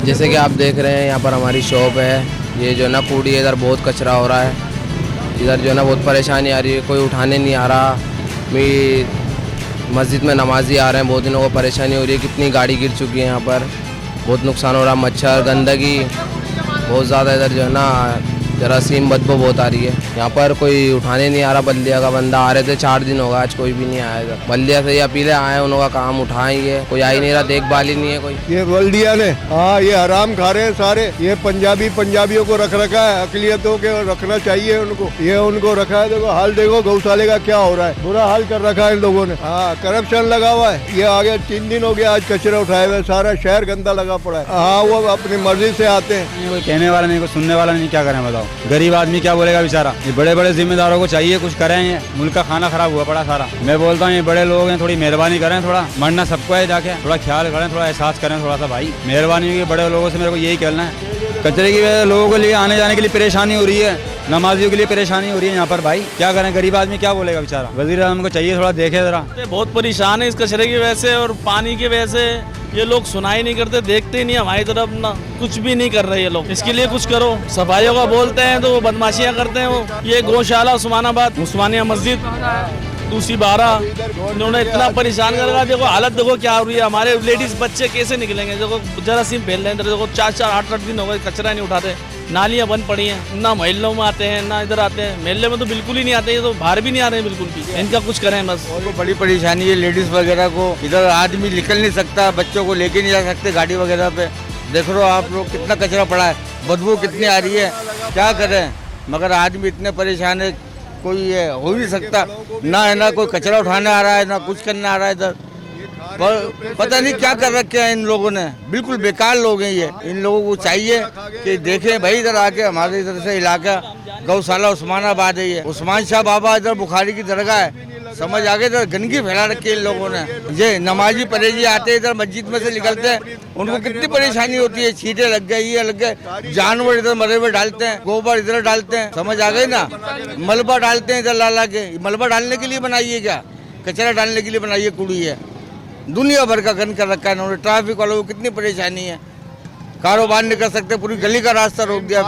जैसे कि आप देख रहे हैं यहाँ पर हमारी शॉप है, ये जो ना कूड़ी है, इधर बहुत कचरा हो रहा है, इधर जो ना बहुत परेशानी आ रही है, कोई उठाने नहीं आ रहा। मस्जिद में नमाजी आ रहे हैं, बहुत दिनों को परेशानी हो रही है, कितनी गाड़ी गिर चुकी है यहाँ पर, बहुत नुकसान हो रहा, मच्छर गंदगी बहुत ज़्यादा, इधर जो है ना जरासीम बदबू बहुत आ रही है। यहाँ पर कोई उठाने नहीं आ रहा, बल्दिया का बंदा आ रहे थे 4 दिन होगा, आज कोई भी नहीं आया इधर। बल्दिया से ये अपीलें आए, उनका काम उठाएंगे, कोई आ ही नहीं रहा, देखभाल ही नहीं है कोई। ये बल्दिया ने हाँ ये हराम खा रहे हैं सारे, ये पंजाबियों को रख रखा है, अकलियतों के रखना चाहिए उनको, ये उनको रखा है। देखो हाल देखो गौशाले का क्या हो रहा है, बुरा हाल कर रखा है इन लोगों ने। हाँ करप्शन लगा हुआ है, ये आगे 3 दिन हो गया आज कचरा उठाए हुए, सारा शहर गंदा लगा पड़ा है। हाँ वो अपनी मर्जी से आते हैं, कोई कहने वाला नहीं, कोई सुनने वाला नहीं, क्या करें बताओ। गरीब आदमी क्या बोलेगा बेचारा। ये बड़े बड़े जिम्मेदारों को चाहिए कुछ करें, ये मुल्क का खाना खराब हुआ पड़ा सारा। मैं बोलता हूँ ये बड़े लोग हैं, थोड़ी मेहरबानी करें, थोड़ा मरना सबको है, जाके थोड़ा ख्याल करें, थोड़ा एहसास करें थोड़ा सा भाई। मेहरबानी होगी बड़े लोगों से, मेरे को यही कहना है। कचरे की वजह से लोगों के लिए आने जाने के लिए परेशानी हो रही है, नमाजियों के लिए परेशानी हो रही है यहाँ पर भाई। क्या करें, गरीब आदमी क्या बोलेगा बेचारा। वजीर आज़म को चाहिए थोड़ा देखे जरा। बहुत परेशान है इस कचरे की वजह से और पानी की वजह से। ये लोग सुनाई नहीं करते, देखते ही नहीं हमारी तरफ, ना कुछ भी नहीं कर रहे ये लोग। इसके लिए कुछ करो। सफाइयों का बोलते हैं तो वो बदमाशियां करते हैं। वो ये गौशाला उस्मानाबाद, उस्मानिया मस्जिद, दूसरी 12, इन्होंने इतना परेशान कर रखा। देखो हालत देखो क्या हो रही है, हमारे लेडीज बच्चे कैसे निकलेंगे। देखो जरासीम फैल रहे हैं, देखो 4-4, 8-8 दिन हो गए कचरा नहीं उठाते, नालियां बंद पड़ी हैं, ना मोहल्लों में आते हैं ना इधर आते हैं। मोहल्ले में तो बिल्कुल ही नहीं आते, ये तो बाहर भी नहीं आ रहे हैं बिल्कुल भी। इनका कुछ करें बस। और बड़ी परेशानी है लेडीज वगैरह को, इधर आदमी निकल नहीं सकता, बच्चों को लेके नहीं जा सकते गाड़ी वगैरह पे। देख रहे हो आप लोग कितना कचरा पड़ा है, बदबू कितनी आ रही है, क्या करें। मगर आदमी इतने परेशान है, कोई ये हो नहीं सकता ना, है ना कोई कचरा उठाने आ रहा है ना कुछ करने आ रहा है इधर। पता नहीं क्या कर रखे हैं इन लोगों ने, बिल्कुल बेकार लोग हैं ये। इन लोगों को चाहिए कि देखें भाई इधर आके, हमारे इधर से इलाका गौशाला उस्मानाबाद है, ये उस्मान शाह बाबा इधर बुखारी की दरगाह है, समझ आ गए। इधर गंदगी फैला रखी है इन लोगों ने। ये नमाजी परहेजी आते हैं इधर मस्जिद में से निकलते हैं, उनको कितनी परेशानी होती है, छींटे लग गए, ये लग गए, जानवर इधर मरे हुए डालते हैं, गोबर इधर डालते हैं, समझ आ गई ना। मलबा डालते हैं इधर ला के, मलबा डालने के लिए बनाई है क्या, कचरा डालने के लिए बनाई है कूड़ी है। दुनिया भर का गंद कर रखा है इन्होंने। ट्रैफिक वालों को कितनी परेशानी है, कारोबार नहीं कर सकते, पूरी गली का रास्ता रोक दिया।